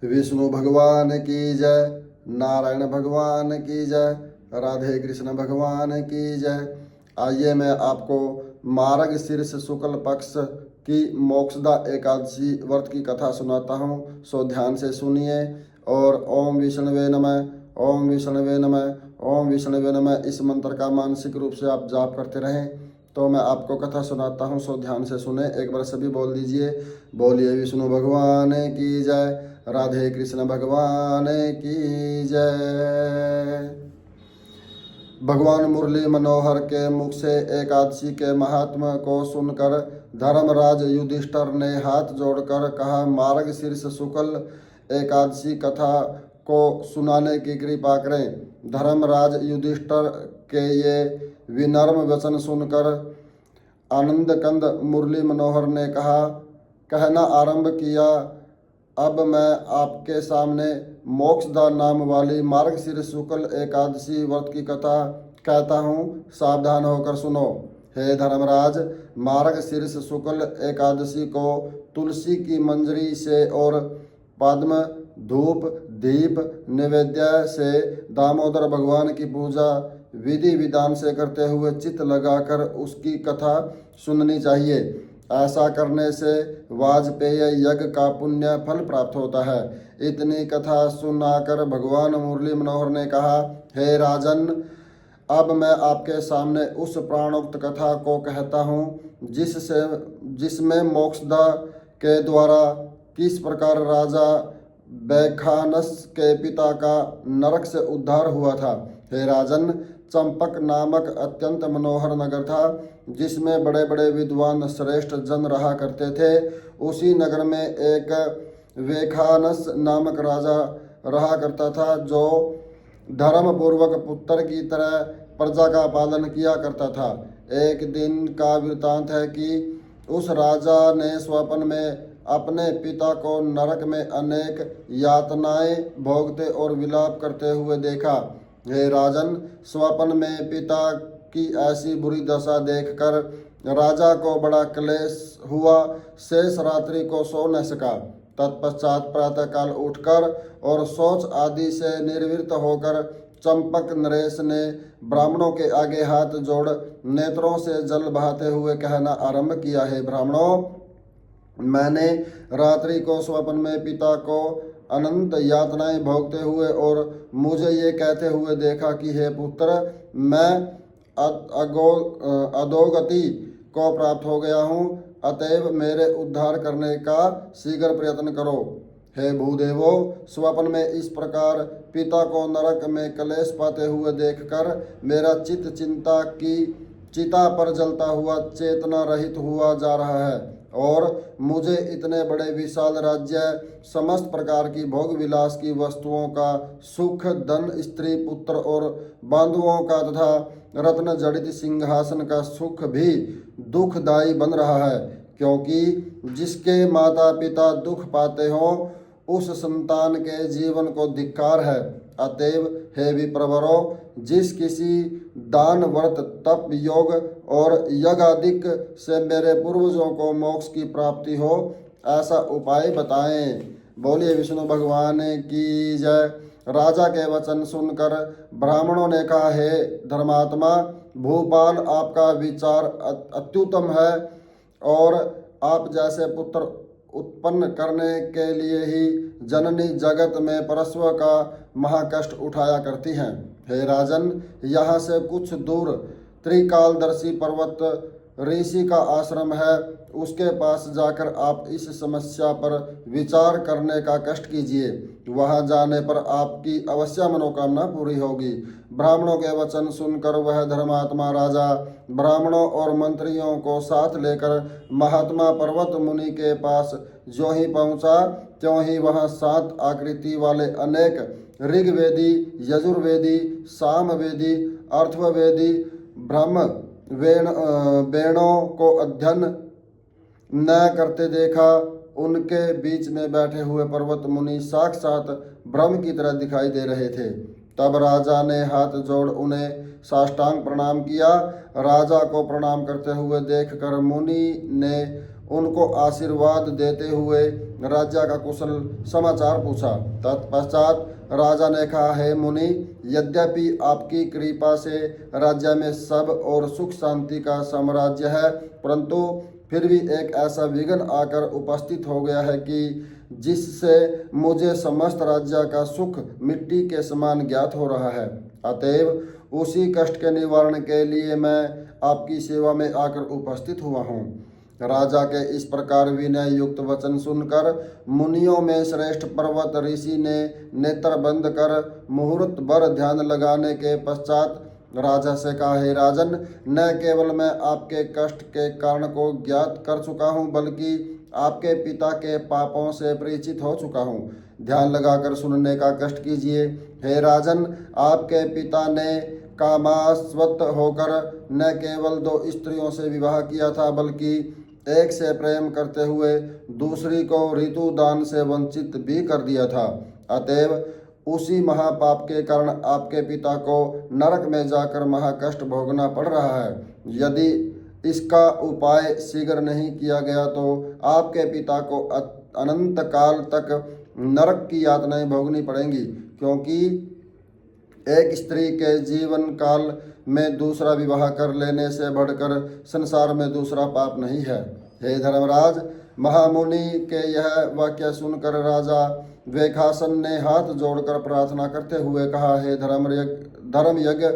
विष्णु भगवान की जय, नारायण भगवान की जय, राधे कृष्ण भगवान की जय। आइए मैं आपको मार्ग शीर्ष शुक्ल पक्ष की मोक्षदा एकादशी व्रत की कथा सुनाता हूँ, सो ध्यान से सुनिए। और ओम विष्णुवे नमः, ओम विष्णुवे नमः, ओम विष्णुवे नमः इस मंत्र का मानसिक रूप से आप जाप करते रहें। तो मैं आपको कथा सुनाता हूँ, सो ध्यान से सुने। एक बार सभी बोल दीजिए, बोलिए विष्णु भगवान की जय, राधे कृष्ण भगवान की जय। भगवान मुरली मनोहर के मुख से एकादशी के महात्मा को सुनकर धर्मराज युधिष्ठिर ने हाथ जोड़कर कहा, मार्ग शीर्ष शुक्ल एकादशी कथा को सुनाने की कृपा करें। धर्मराज युधिष्ठिर के ये विनम्र वचन सुनकर आनंद कंद मुरली मनोहर ने कहना आरंभ किया, अब मैं आपके सामने मोक्षदा नाम वाली मार्गशीर्ष शुक्ल एकादशी व्रत की कथा कहता हूँ, सावधान होकर सुनो। हे धर्मराज, मार्गशीर्ष शुक्ल एकादशी को तुलसी की मंजरी से और पद्म धूप दीप नैवेद्य से दामोदर भगवान की पूजा विधि विधान से करते हुए चित्त लगाकर उसकी कथा सुननी चाहिए। ऐसा करने से वाजपेय यज्ञ का पुण्य फल प्राप्त होता है। इतनी कथा सुनाकर भगवान मुरली मनोहर ने कहा, हे राजन, अब मैं आपके सामने उस प्राणोक्त कथा को कहता हूँ जिसमें मोक्षदा के द्वारा किस प्रकार राजा बैखानस के पिता का नरक से उद्धार हुआ था। हे राजन, चंपक नामक अत्यंत मनोहर नगर था, जिसमें बड़े बड़े विद्वान श्रेष्ठ जन रहा करते थे। उसी नगर में एक वेखानस नामक राजा रहा करता था, जो धर्म पूर्वक पुत्र की तरह प्रजा का पालन किया करता था। एक दिन का वृतांत है कि उस राजा ने स्वप्न में अपने पिता को नरक में अनेक यातनाएं भोगते और विलाप करते हुए देखा। हे राजन, स्वप्न में पिता की ऐसी बुरी दशा देखकर राजा को बड़ा क्लेश हुआ। शेष रात्रि को सो न सका। तत्पश्चात प्रातःकाल उठकर और शौच आदि से निर्वृत्त होकर चंपक नरेश ने ब्राह्मणों के आगे हाथ जोड़ नेत्रों से जल बहाते हुए कहना आरंभ किया, हे ब्राह्मणों, मैंने रात्रि को स्वप्न में पिता को अनंत यातनाएं भोगते हुए और मुझे ये कहते हुए देखा कि हे पुत्र, मैं अधोगति को प्राप्त हो गया हूँ, अतएव मेरे उद्धार करने का शीघ्र प्रयत्न करो। हे भूदेवो, स्वप्न में इस प्रकार पिता को नरक में क्लेश पाते हुए देखकर मेरा चित्त चिंता की चिता पर जलता हुआ चेतना रहित हुआ जा रहा है और मुझे इतने बड़े विशाल राज्य, समस्त प्रकार की भोग विलास की वस्तुओं का सुख, धन, स्त्री पुत्र और बांधुओं का तथा रत्न जड़ित सिंहासन का सुख भी दुखदायी बन रहा है, क्योंकि जिसके माता पिता दुख पाते हों उस संतान के जीवन को धिक्कार है। अतएव हे विप्रवरो, जिस किसी दान व्रत तप योग और यज्ञादिक से मेरे पूर्वजों को मोक्ष की प्राप्ति हो, ऐसा उपाय बताएं। बोलिए विष्णु भगवान की जय। राजा के वचन सुनकर ब्राह्मणों ने कहा, हे धर्मात्मा, भूपाल, आपका विचार अत्युत्तम है और आप जैसे पुत्र उत्पन्न करने के लिए ही जननी जगत में परस्व का महाकष्ट उठाया करती हैं। हे राजन, यहाँ से कुछ दूर त्रिकालदर्शी पर्वत ऋषि का आश्रम है, उसके पास जाकर आप इस समस्या पर विचार करने का कष्ट कीजिए। वहां जाने पर आपकी अवश्य मनोकामना पूरी होगी। ब्राह्मणों के वचन सुनकर वह धर्मात्मा राजा ब्राह्मणों और मंत्रियों को साथ लेकर महात्मा पर्वत मुनि के पास जो ही पहुंचा, त्यों ही वहां 7 आकृति वाले अनेक ऋग्वेदी, यजुर्वेदी, सामवेदी, अर्थववेदी ब्रह्म वेणों को अध्ययन न करते देखा। उनके बीच में बैठे हुए पर्वत मुनि साक्षात ब्रह्म की तरह दिखाई दे रहे थे। तब राजा ने हाथ जोड़ उन्हें साष्टांग प्रणाम किया। राजा को प्रणाम करते हुए देखकर मुनि ने उनको आशीर्वाद देते हुए राजा का कुशल समाचार पूछा। तत्पश्चात राजा ने कहा, हे मुनि, यद्यपि आपकी कृपा से राज्य में सब और सुख शांति का साम्राज्य है, परंतु फिर भी एक ऐसा विघ्न आकर उपस्थित हो गया है कि जिससे मुझे समस्त राज्य का सुख मिट्टी के समान ज्ञात हो रहा है। अतएव उसी कष्ट के निवारण के लिए मैं आपकी सेवा में आकर उपस्थित हुआ हूँ। राजा के इस प्रकार विनय युक्त वचन सुनकर मुनियों में श्रेष्ठ पर्वत ऋषि ने नेत्र बंद कर मुहूर्त भर ध्यान लगाने के पश्चात राजा से कहा, हे राजन, न केवल मैं आपके कष्ट के कारण को ज्ञात कर चुका हूँ, बल्कि आपके पिता के पापों से परिचित हो चुका हूँ। ध्यान लगाकर सुनने का कष्ट कीजिए। हे राजन, आपके पिता ने कामास्वत होकर न केवल 2 स्त्रियों से विवाह किया था, बल्कि एक से प्रेम करते हुए दूसरी को ऋतु दान से वंचित भी कर दिया था। अतएव उसी महापाप के कारण आपके पिता को नरक में जाकर महाकष्ट भोगना पड़ रहा है। यदि इसका उपाय शीघ्र नहीं किया गया तो आपके पिता को अनंत काल तक नरक की यातनाएं भोगनी पड़ेंगी, क्योंकि एक स्त्री के जीवन काल में दूसरा विवाह कर लेने से बढ़कर संसार में दूसरा पाप नहीं है। हे धर्मराज, महामुनि के यह वाक्य सुनकर राजा वेखासन ने हाथ जोड़कर प्रार्थना करते हुए कहा, हे धर्मयज्ञ,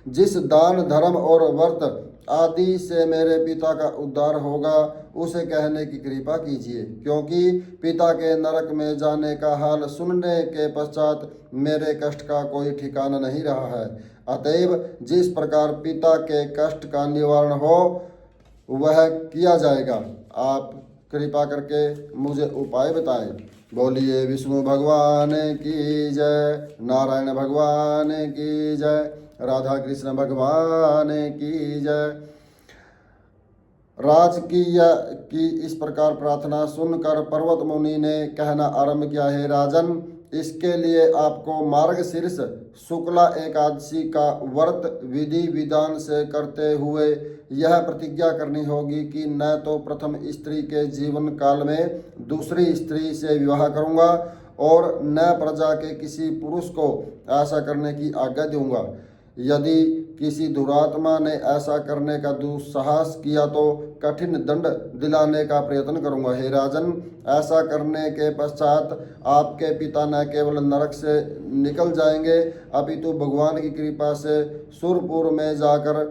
जिस दान धर्म और व्रत आदि से मेरे पिता का उद्धार होगा, उसे कहने की कृपा कीजिए, क्योंकि पिता के नरक में जाने का हाल सुनने के पश्चात मेरे कष्ट का कोई ठिकाना नहीं रहा है। अतएव जिस प्रकार पिता के कष्ट का निवारण हो वह किया जाएगा। आप कृपा करके मुझे उपाय बताएं। बोलिए विष्णु भगवान की जय, नारायण भगवान की जय, राधा कृष्ण भगवान की जय। की इस प्रकार प्रार्थना सुनकर पर्वत मुनि ने कहना आरंभ किया, हे राजन, इसके लिए आपको मार्गशीर्ष शुक्ला एकादशी का व्रत विधि विधान से करते हुए यह प्रतिज्ञा करनी होगी कि न तो प्रथम स्त्री के जीवन काल में दूसरी स्त्री से विवाह करूंगा और न प्रजा के किसी पुरुष को ऐसा करने की आज्ञा दूंगा। यदि किसी दुरात्मा ने ऐसा करने का दुस्साहस किया तो कठिन दंड दिलाने का प्रयत्न करूंगा। हे राजन, ऐसा करने के पश्चात आपके पिता न केवल नरक से निकल जाएंगे, अपितु भगवान की कृपा से सुरपुर में जाकर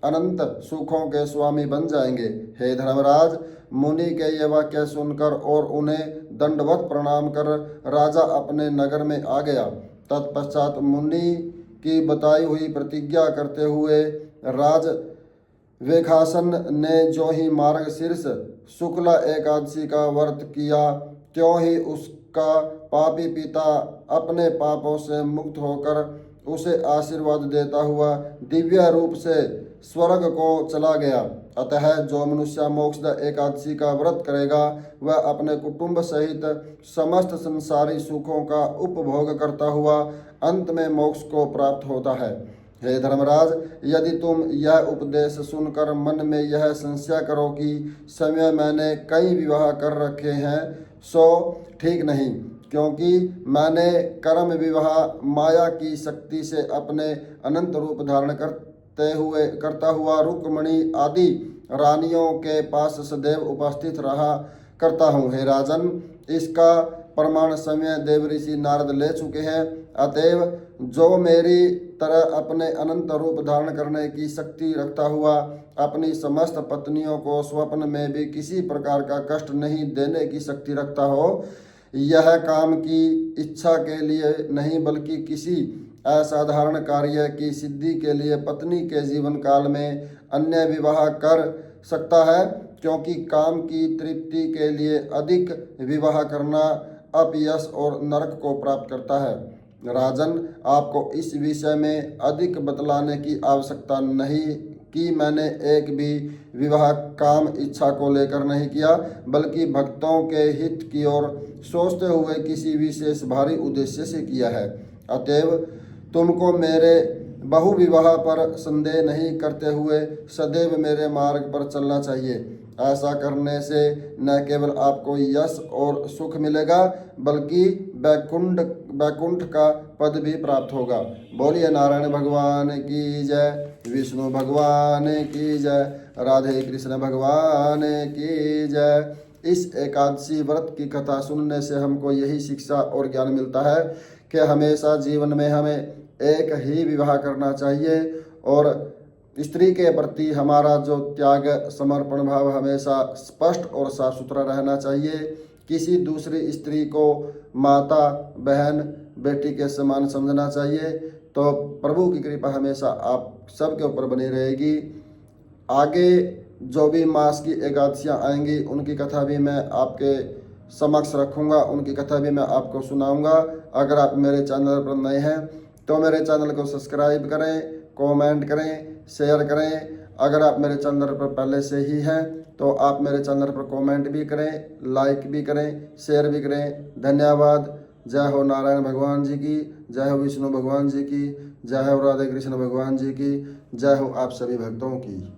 अनंत सुखों के स्वामी बन जाएंगे। हे धर्मराज, मुनि के ये वाक्य सुनकर और उन्हें दंडवत प्रणाम कर राजा अपने नगर में आ गया। तत्पश्चात मुनि की बताई हुई प्रतिज्ञा करते हुए राज वेखासन ने जो ही मार्गशीर्ष शुक्ला एकादशी का व्रत किया, त्यों ही उसका पापी पिता अपने पापों से मुक्त होकर उसे आशीर्वाद देता हुआ दिव्य रूप से स्वर्ग को चला गया। अतः जो मनुष्य मोक्षदा एकादशी का व्रत करेगा वह अपने कुटुंब सहित समस्त संसारी सुखों का उपभोग करता हुआ अंत में मोक्ष को प्राप्त होता है। हे धर्मराज, यदि तुम यह उपदेश सुनकर मन में यह संशय करो कि समय मैंने कई विवाह कर रखे हैं, सो ठीक नहीं, क्योंकि मैंने कर्म विवाह माया की शक्ति से अपने अनंत रूप धारण करता हुआ रुक्मणी आदि रानियों के पास सदैव उपस्थित रहा करता हूँ। हे राजन, इसका प्रमाण समय देव ऋषि नारद ले चुके हैं। अतएव जो मेरी तरह अपने अनंत रूप धारण करने की शक्ति रखता हुआ अपनी समस्त पत्नियों को स्वप्न में भी किसी प्रकार का कष्ट नहीं देने की शक्ति रखता हो, यह काम की इच्छा के लिए नहीं बल्कि किसी असाधारण कार्य की सिद्धि के लिए पत्नी के जीवन काल में अन्य विवाह कर सकता है, क्योंकि काम की तृप्ति के लिए अधिक विवाह करना अपयश और नरक को प्राप्त करता है। राजन, आपको इस विषय में अधिक बतलाने की आवश्यकता नहीं कि मैंने एक भी विवाह काम इच्छा को लेकर नहीं किया, बल्कि भक्तों के हित की ओर सोचते हुए किसी विशेष भारी उद्देश्य से किया है। अतएव तुमको मेरे बहु विवाह पर संदेह नहीं करते हुए सदैव मेरे मार्ग पर चलना चाहिए। ऐसा करने से न केवल आपको यश और सुख मिलेगा बल्कि वैकुंठ का पद भी प्राप्त होगा। बोलिए नारायण भगवान की जय, विष्णु भगवान की जय, राधे कृष्ण भगवान की जय। इस एकादशी व्रत की कथा सुनने से हमको यही शिक्षा और ज्ञान मिलता है कि हमेशा जीवन में हमें एक ही विवाह करना चाहिए और स्त्री के प्रति हमारा जो त्याग समर्पण भाव हमेशा स्पष्ट और साफ सुथरा रहना चाहिए। किसी दूसरी स्त्री को माता, बहन, बेटी के समान समझना चाहिए। तो प्रभु की कृपा हमेशा आप सबके ऊपर बनी रहेगी। आगे जो भी मास की एकादशियाँ आएंगी उनकी कथा भी मैं आपके समक्ष रखूँगा, उनकी कथा भी मैं आपको सुनाऊँगा। अगर आप मेरे चैनल पर नए हैं तो मेरे चैनल को सब्सक्राइब करें, कमेंट करें, शेयर करें। अगर आप मेरे चैनल पर पहले से ही हैं तो आप मेरे चैनल पर कमेंट भी करें, लाइक भी करें, शेयर भी करें। धन्यवाद। जय हो नारायण भगवान जी की, जय हो विष्णु भगवान जी की, जय हो राधे कृष्ण भगवान जी की, जय हो आप सभी भक्तों की।